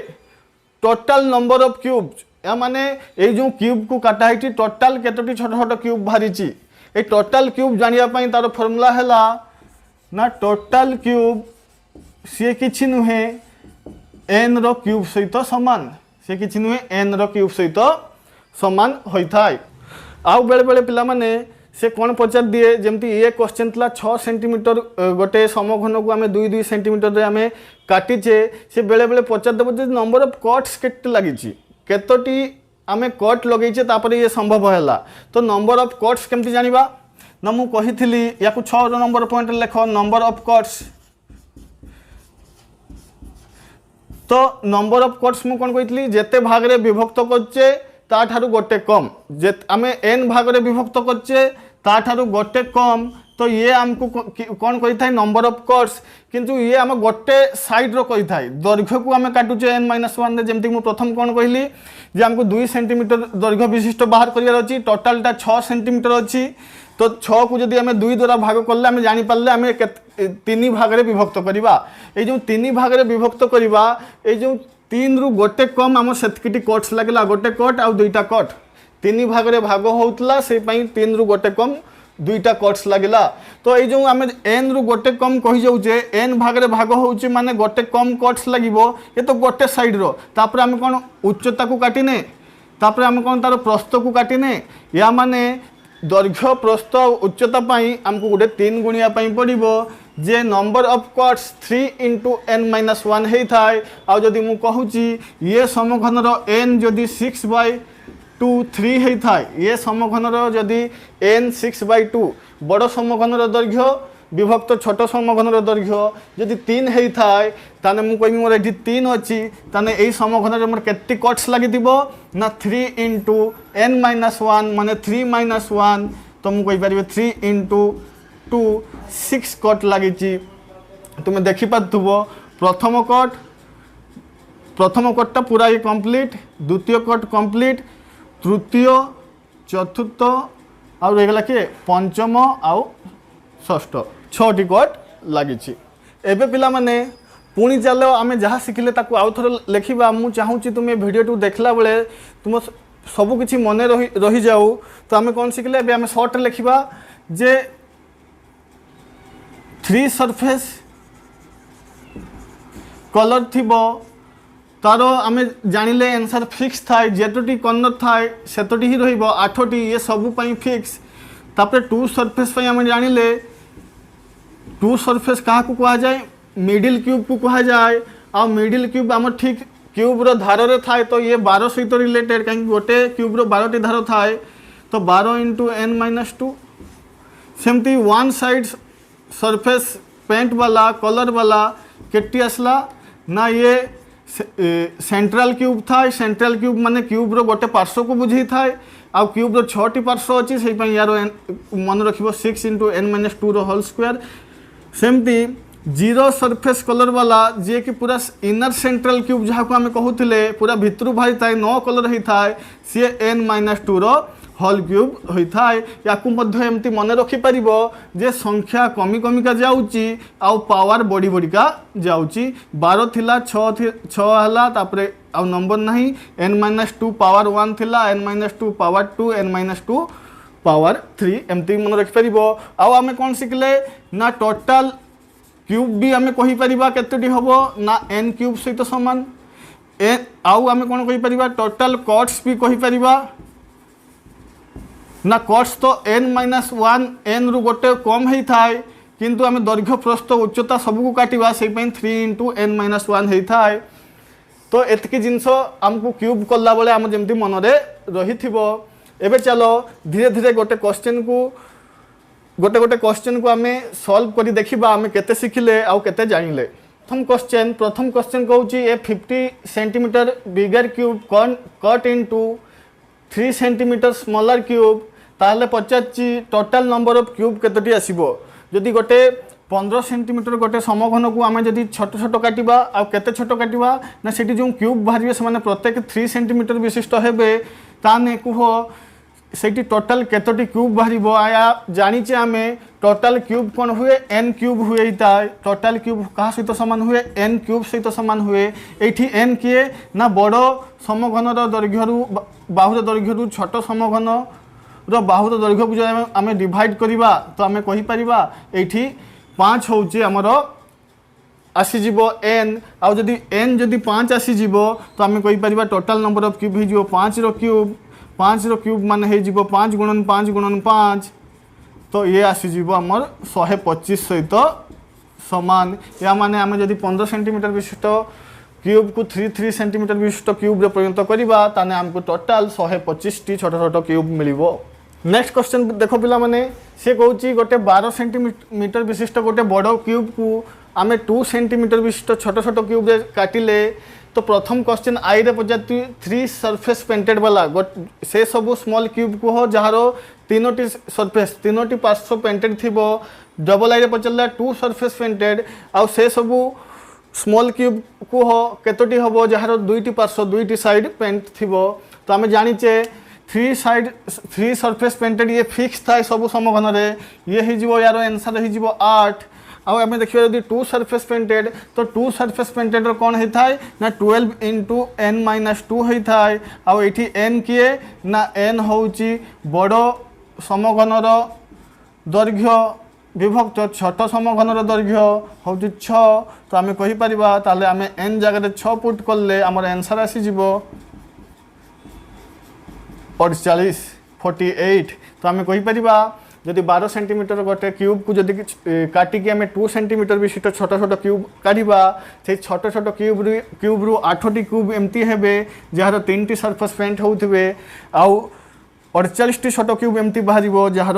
टोटल नंबर ऑफ क्यूब्स या माने ये जो क्यूब को काटा है टोटल केतोटी छोट छोट क्यूब बाहरी ये टोटल क्यूब जानिया पई तार फॉर्मूला हैला ना टोटल क्यूब सी किछि नुहे n रो क्यूब सहित समान सी किछि नुहे n रो क्यूब सहित समान होई थाए आउ बेले बेले पिला माने से कौन पचार दिए जमती ये क्वेश्चन थला 6 सेंटीमीटर गोटे समघन को आमे 2-2 सेंटीमीटर रे आमे काटिचे से बेले बेले पचार देबो जे नंबर ऑफ कट्स केते लागिछि केतोटी आमे कट लगेइछे तापरे ये संभव हैला तो नंबर ऑफ कट्स केमती जानिबा ना मु कहिथिली याकु 6 नंबर पॉइंट लेखो नंबर ऑफ कट्स तो नंबर ऑफ कट्स मु कोन कहिथिली जेते भाग रे विभक्त करचे ता ठारू गोटे कम जे आमे n भाग रे विभक्त करचे ता ठारू गोटे कम तो ये आमको कौन कही था नंबर ऑफ कट्स किंतु ये आम गोटे साइड रो कही था दैर्घ्य को आम काटुचे n-1 जमती मु प्रथम कौन कहली जे हमको 2 सेंटीमीटर दैर्घ्य विशिष्ट बाहर करियार अछि टोटलटा 6 सेंटीमीटर अछि तो 6 को जदि आम 2 द्वारा भाग करले आम जानि पारले आम 3 भाग रे विभक्त करिबा ए जो 3 भाग रे विभक्त करिबा ए जो 3 रु गोटे कम आम सेतकिटी कट्स लागला गोटे कट आ 2टा कट 3 भाग रे भाग होउतला से पई 3 रु गोटे कम 2टा कट्स लागला तो ये जो आम n रु गोटे कम कही जाऊे n भाग रे भाग होउचे माने गोटे कम कट्स लागिबो ये तो गोटे साइड रो तापर आम कोन उच्चता को काटिने तापर आम कोन तार प्रस्थ को काटिने या माने दैर्घ्य प्रस्थ उच्चता पाई हमको गोटे 3 गुणिया पाई पड़िबो जे number of cuts 3 into n-1 हे थाए आ जदि मु कहूची ये समघन रो n जदि 6/2 3 हे थाए ये समघन रो जदि n 6/2 बड़ समघन रो दैर्घ्य विभक्त छोट समघन रो दैर्घ्य जदि 3 हे थाए ताने मु कहबी मोर एठी 3 अछि ताने एई समघन रे मोर केते कट्स लागिदिबो ना 3 इंटू n-1 माने 3-1 तो मु कहि परिबे 3 इंटू 2 6 कट लागिची तुम देखि पाथुबो प्रथम कटटा पूरा ये कंप्लीट द्वितीय कट कंप्लीट तृतीय चतुर्थ आ रेगला के पंचम आउ षष्ठ 6टी कट लागिची एबे पिला माने पुणी चलो आम जहाँ शिखिले ताकू आउ थोड़ा लिखा मु चाहूँगी तुम ये वीडियो देखला बेले तुम सब किछि मन रही जाऊ तो आम कौन शिखिले एबे आम शॉर्ट लिखा जे 3 सरफेस कलर थिबो तार आम जानिले आंसर फिक्स थाए जेतोटी कर्नर थाए सेतोटी ही रहिबो 8टी ये सब पई फिक्स तापर 2 सरफेस पई आम जानिले 2 सरफेस कहा को कहा जाए मिडिल क्यूब को कहा जाए आ मिडिल क्यूब आम ठीक क्यूब्र धार रे थाए तो ये 12 सहित रिलेटेड कहीं गोटे क्यूब्र 12टी धार थाए तो 12 इंटू n माइनस 2 सेमती वन साइड सरफेस पेंट वाला कलर वाला केटी आसला ना ये सेंट्रल क्यूब था सेंट्रल क्यूब माने क्यूब्र गोटे पार्श्व को बुझे थाए आ क्यूब्र 6टी पार्श्व अच्छी से यार मन रखिब 6 into n minus 2 whole square सेमती जीरो सरफेस कलर वाला जे कि पूरा इनर सेंट्रल क्यूब जहाँ को आम कहते पूरा भितर बाहरी थाए 9 कलर होता है सी n माइनस 2 होल क्यूब होता है या एमती मन रखिपर जे संख्या कमी कमिका जाऊँगी आउ पावर बढ़ी बढ़िका जाऊँगी 12 थिला 6 है आउ नंबर नहीं n माइनस 2 पावर 1 थिला n minus 2 power 2 n minus 2 power 3 एमती मन रखिपर आउ आम कौन शिखले ना टोटाल क्यूब भी आम कहीपर केतोटी हम ना n क्यूब सहित सामान आउ आम कौन कहीपर टोटाल कट्स भी कहीपर ना कट्स तो n माइनस 1 n रु गोटे कम होता है किंतु आम दैर्घ्य प्रस्थ उच्चता सबको काटा से 3 इंटू n माइनस 1 होता है तो एतकी जिनस आमको क्यूब कला बेले आम जमी मन रही एबे चलो धीरे धीरे गोटे क्वेश्चन को गोटे क्वेश्चन को आम सॉल्व करी देखिबा आम केते शिखिले आउ केते जानिले प्रथम क्वेश्चन कहूँ ए 50 सेंटीमीटर बिगर cube cut into 3 centimetre smaller cube ताहले पचाची टोटाल नंबर ऑफ क्यूब केतोटी आसीबो जदि गोटे 15 सेंटीमीटर गोटे समघन को आम जदि छोट छोट काटिबा आ केते छोट काटिबा ना सेठी जो क्यूब बाहरिबे से प्रत्येक 3 सेंटीमीटर विशिष्ट हेबे ताने कुह सेठी टोटाल केतोटी क्यूब बाहरिबो आया जानिचे आमे टोटाल क्यूब कौन हुए n क्यूब हुए टोटाल क्यूब कहा सहित सामान हुए n क्यूब सहित सामान हुए एठी n किए ना बड़ समघनर दैर्घ्यरू बाहुर दैर्घ्यरू छोट समघन बाहुर दैर्घ्य को जो आम डिवाइड करवा तो आम कहीपर ये 5 हूँ आमर आसीज n आउ जदि n जदि 5 आसीज तो आम कहीपर टोटाल नंबर ऑफ क्यूब हो 5 रो क्यूब मान हो 5 गुणन 5 गुणन 5 तो ये आसीज आमर 125 सहित सामान या माने आम जदि 15 सेंटीमीटर विशिष्ट क्यूब को 3 सेंटीमीटर विशिष्ट क्यूब रे परिणत करवा ताने आमको टोटाल 125 टी छोट छोट क्यूब मिलिबो। नेक्स्ट क्वेश्चन देखो पिला माने से कहूँ गोटे 12 सेंटीमीटर विशिष्ट गोटे बड़ क्यूब को आम 2 सेंटीमीटर विशिष्ट छोट छोट क्यूब रे काटिले तो प्रथम क्वेश्चन आई रे पचाती 3 सरफेस पेंटेड वाला से सब स्मॉल क्यूब को हो जार 3टी सरफेस 3टी पार्श्व पेंटेड थी डबल आई रे पचारा 2 सरफेस पेंटेड आउ से सब स्मॉल क्यूब को हो केतोटी हम जार 2टी पार्श्व 2टी साइड पेंट थी तो आम जानीचे 3 सरफेस पेंटेड ये फिक्स था सब समघन ये हो यार आंसर हो 8 आउ आम देखिए यदि 2 सरफेस पेंटेड तो 2 सरफेस पेंटेड कौन होता है ना 12 इंटू n माइनस 2 होता है आउ ये n किए ना n हूँ बड़ समघनर दैर्घ्य विभक्त छोट समघनर दैर्घ्य हूँ 6 तो आम कहीपर ताले आम n जगह 6 पुट कले आमर आंसर आसीज 48 तो आम कहीपर जदि 12 सेंटीमीटर गोटे क्यूब को जदि काटिकी आम 2 सेंटीमीटर विशिष्ट छोट छोट क्यूब काढ़ा से छोट छोट क्यूब रु 8टी क्यूब एमती हेबे जार 3टी सरफेस पेंट होउथिबे आउ 48टी छोट क्यूब एमती बाहर जार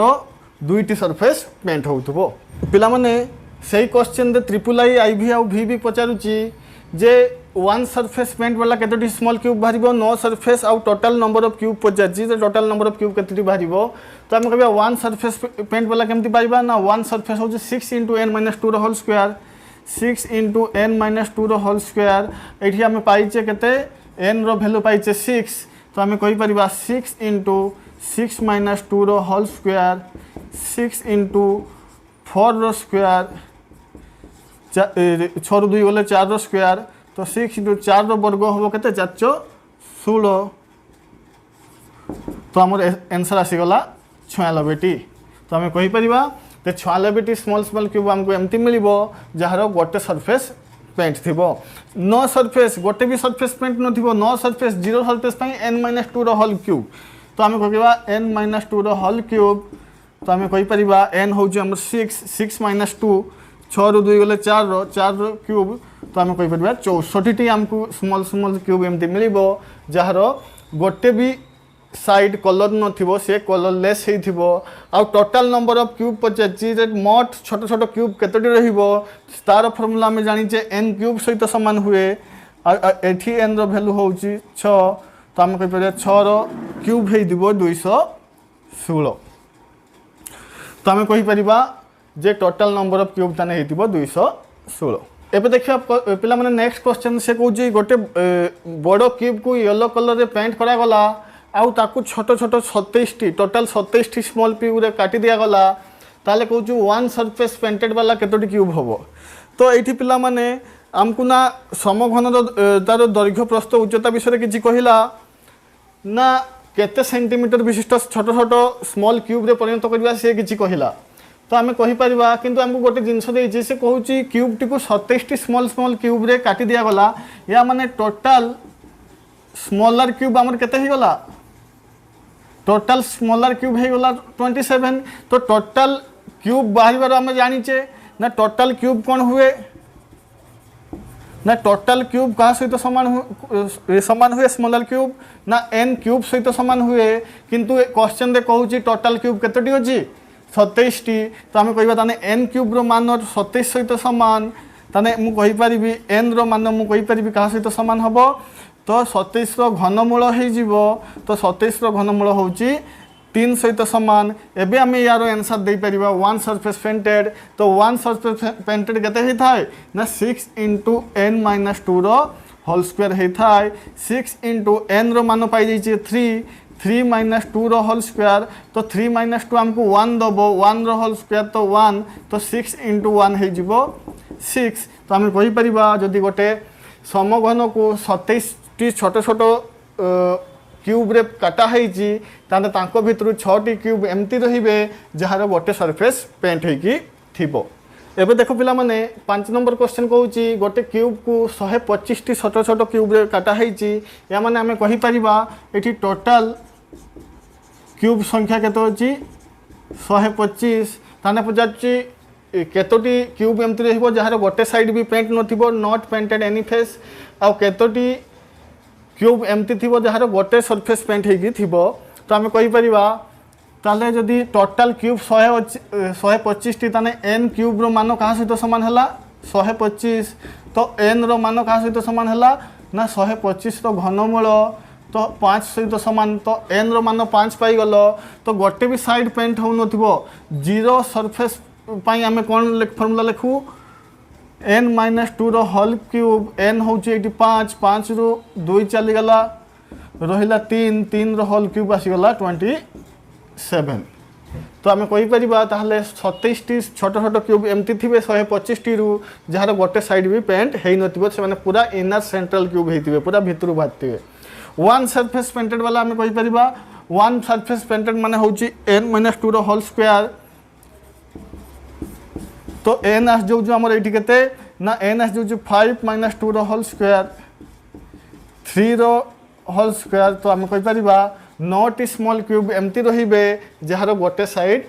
2टी सरफेस पेंट होउथबो। पिला माने सेही क्वेश्चन दे ट्रिपल आई आईवी आउ वी भी पचारुची जे 1 सरफेस पेंट वाला केतोटी स्मॉल क्यूब बाहर 9 सरफेस आउ टोटाल नंबर ऑफ क्यूब पचारची टोटाल नंबर ऑफ क्यूब केतोटी बाहर तो आम कह 1 सरफेस पेंट वाला केमती पाइबा ना 1 सरफेस हूँ 6 into n minus 2 whole square 6 into n minus 2 whole square ये आम पाइचे केते n रो वैल्यू पाइचे 6 तो आम कहीपर 6 into 6 minus 2 whole square 6 into 4 रो स्क्वायर 6 रू 2 गले 4 रो स्क्वायर तो 6 इंटू 4 रो वर्ग हम के 416 तो आमर आंसर आसीगला 96टी तो आम कहीपर 96टी स्मॉल स्मॉल क्यूब आमको एमती मिल जार गोटे सरफेस पेंट थी 9 सरफेस गोटे भी सरफेस पेंट न 9 surface 0 surface n minus 2 whole cube तो आम कहवा n माइनस 2 होल क्यूब तो आम कहीपर n हूँ 6 माइनस 2 6 रु 2 गले 4 क्यूब तो आम कहीपर 64टी आमको स्मॉल स्मॉल क्यूब एमती मिल जार गोटे भी साइड कलर नथिबो से कलरलेस हेइथिबो आ टोटल नंबर ऑफ क्यूब पचाची मोट छोट छोट क्यूब केतोटी रहिबो तार फॉर्मूला में जानिचे n क्यूब सहित समान हुए एठी n रो वैल्यू होउची 6 तो हम कहि परिया 6 रो क्यूब हेइथिबो 216 तो हम कहि परिबा जे टोटल नंबर ऑफ क्यूब ताने हेइथिबो 216 एबे देखिया पिला माने नेक्स्ट क्वेश्चन से कहूची गोटे बड़ो क्यूब को येलो कलर रे पेंट करा गला आउ ताकू छोट छोट 27टी टोटल 27टी स्मॉल क्यूब रे काटी दिया गला ताले कहूछु वन सरफेस पेंटेड वाला केतोटी क्यूब होबो तो एठी पिला माने हमकु ना समघन तार दैर्घ्य प्रस्थ उच्चता विषय किछि कहिला ना केते सेंटीमीटर विशिष्ट छोट छोट स्मॉल क्यूब रे परिणत करबा से किछि कहिला तो आम कहि परिबा किंतु हमकु गोटे जिंस देछि से कहूछि क्यूब टी को 27टी स्मॉल स्मॉल क्यूब रे काटी दिया गला या माने टोटल स्मॉलर क्यूब हमर केते ही गला टोटल स्मॉलर क्यूब है गला 27 तो टोटल क्यूब बाहर आम जानीचे ना टोटल क्यूब कौन हुए ना टोटल क्यूब क्या सहित समान हुए स्मॉलर क्यूब ना n क्यूब सहित समान हुए किंतु क्वेश्चन रे कहूची टोटल क्यूब केतोटी अछि 27टी तो आम कहबा ताने n क्यूब रो मान 27 सहित समान ताने मु कहि परिबी n रो मान मु कहि परिबी का सहित समान हबो तो 27 रो घनमूल हो जीवो तो 27 रो घनमूल होची 3 सहित समान एबे आमे यारो आंसर दे परिबा वन सरफेस पेंटेड तो वन सरफेस पेंटेड केते हे थाय ना 6 * n - 2 रो होल स्क्वायर हे थाय 6 * n रो मान पाई जाई 3 - 2 रो होल स्क्वायर तो 3 - 2 हमको 1 दबो 1 रो होल स्क्वायर तो 1 तो 6 * 1 हे जीवो 6 तो आमे कहि परिबा जदी गोटे समघन को 27 टी छोट छोट क्यूब रे काटा हेची ताने तांको भितरु 6टी क्यूब एमती रहिबे जहार गोटे सरफेस पेंट हेकी थिबो एबे देखो पिला माने 5 नंबर क्वेश्चन कहूची गोटे क्यूब को 125 टी छोट छोट क्यूब रे काटा हेची या माने हमें कहि परिबा एठी टोटल क्यूब संख्या केतो अछि 125 ताने पजाची केतोटी क्यूब एमती रहिबो जहार गोटे साइड भी पेंट नथिबो नॉट पेंटेड एनी फेस आ केतोटी क्यूब एमती थी जार गोटे सरफेस पेंट होगी तो आम कहीपर ताले जदि टोटल क्यूब 125 ताने n क्यूब रो मान क्या सहित सामान है 125 तो n रो मान क्या सहित सामान है ना 125 रो घनमूल तो 5 सहित सामान तो n रो मान 5 पाईगल तो गोटे भी साइड पेंट हो नथिबो जीरो सरफेस पाई आमे कोन फॉर्मूला लिखू n - 2 रो होल क्यूब n होची 5 5 रो 2 चली गला रहिला 3 3 रो होल क्यूब आसी गला 27 तो आमे कहि परिबा ताहले 27 टी छोट छोट क्यूब एमती थिबे 125 टी रु जहार गोटे साइड भी पेंट हेइ नथिबो से माने पूरा इनर सेंट्रल क्यूब हेतिबे पूरा भितरु बातिबे वन सरफेस पेंटेड वाला आमे कहि परिबा वन सरफेस पेंटेड माने होची n - 2 रो होल स्क्वायर तो n आस जो हमर एठी केते ना n आस जो 5 - 2 रो होल स्क्वायर 3 रो होल स्क्वायर तो हम कहि परिबा 9 स्मॉल क्यूब एमती रहिबे जहार गोटे साइड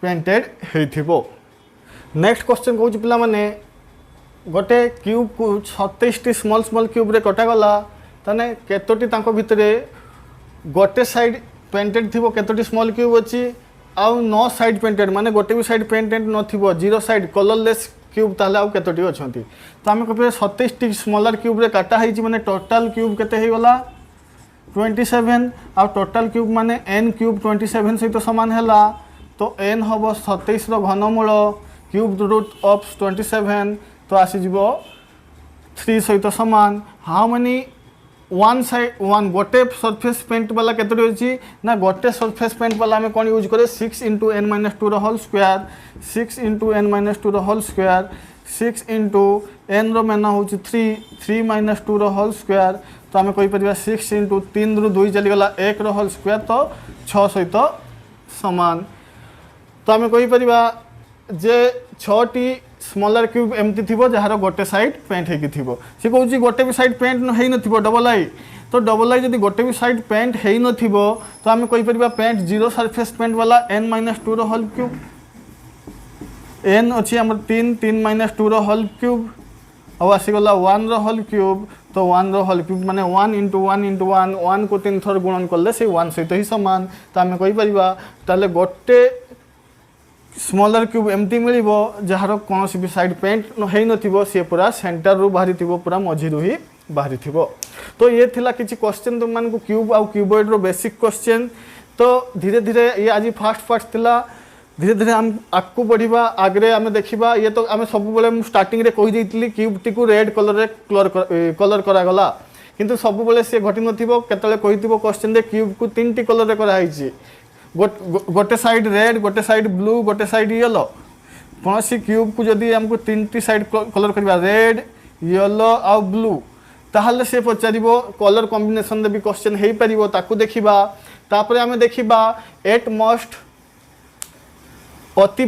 पेंटेड हेथिबो नेक्स्ट क्वेश्चन कहूची पिला माने गोटे क्यूब को 27 टी स्मॉल स्मॉल क्यूब रे कटा गला तने केतोटी तांको भितरे गोटे साइड पेंटेड थिबो केतोटी स्मॉल क्यूब अछि आउ 9 साइड पेंटेड माने गोटे भी साइड पेंटेड नथिबो जीरो साइड कलरलेस क्यूब ताले आउ केतोटी अछंती तो आमे कहिबे 27 टी स्मॉलर क्यूब रे काटा हेछि माने टोटल क्यूब केते हे गला 27 आ टोटल क्यूब माने n क्यूब 27 सहित समान हैला तो n हबो 27 रो घनमूल क्यूब रूट ऑफ 27 तो आसी जिवो 3 सहित समान how many one side one गोटे सरफेस पेंट वाला केतोटी अछि ना गोटे सरफेस पेंट वाला में कोन यूज करे 6 * n - 2 रो होल स्क्वायर 6 * n - 2 रो होल स्क्वायर 6 * n रो मान होछि 3 - 2 रो होल स्क्वायर तो आम कहि परिबा 6 * 3 रु 2 चली गला 1 रो होल स्क्वायर तो 6 सहित समान तो आम कहि परिबा जे 6टी स्मॉलर क्यूब एमती थिबो जहार गोटे साइड पेंट हेकी थिबो से कहूची गोटे भी साइड पेंट हेइ नथिबो डबल आई तो डबल आई जदि गोटे भी साइड पेंट हेइ नथिबो तो आम कहि परिबा पेंट जीरो सरफेस पेंट वाला n - 2 रो होल क्यूब एन अच्छी आम 3 माइनस 2 होल क्यूब और आसीगला 1 होल क्यूब तो 1 होल क्यूब माने 1 इंटू 1 इंटू 1 1 को 3 थर गुणन कले से 1 सहित ही सामान तो आम कहीपर गोटे स्मॉलर क्यूब एमती मिल जार कौन भी साइड पेंट हो न सी पूरा सेंटर रू बाहरी पूरा मझी ही बाहरी तो ये थिला किसी क्वेश्चन तुम मान क्यूब आउ क्यूबॉइड रो बेसिक क्वेश्चन तो धीरे धीरे ये आज फास्ट थिला धीरे धीरे आम आगू बढ़िबा आगरे आम देखा ये तो आम सब बेले स्टार्टिंग रे कही देइतली क्यूब टी को रेड कलर रे कलर करागला किंतु सब बेले सी घटी नथिबो केतले कहिथिबो क्वेश्चन रे क्यूब को 3टी कलर रे करा हिची गोटे साइड रेड गोटे साइड ब्लू गोटे साइड येलो कौन सी क्यूब को जदि आमको 3टी साइड कलर करवा रेड येलो आउ ब्लू ताहले से पचारिबो कलर कॉम्बिनेशन रे भी क्वेश्चन हेई परिबो ताकू देखिबा तापरे आमे देखिबा एट मोस्ट अति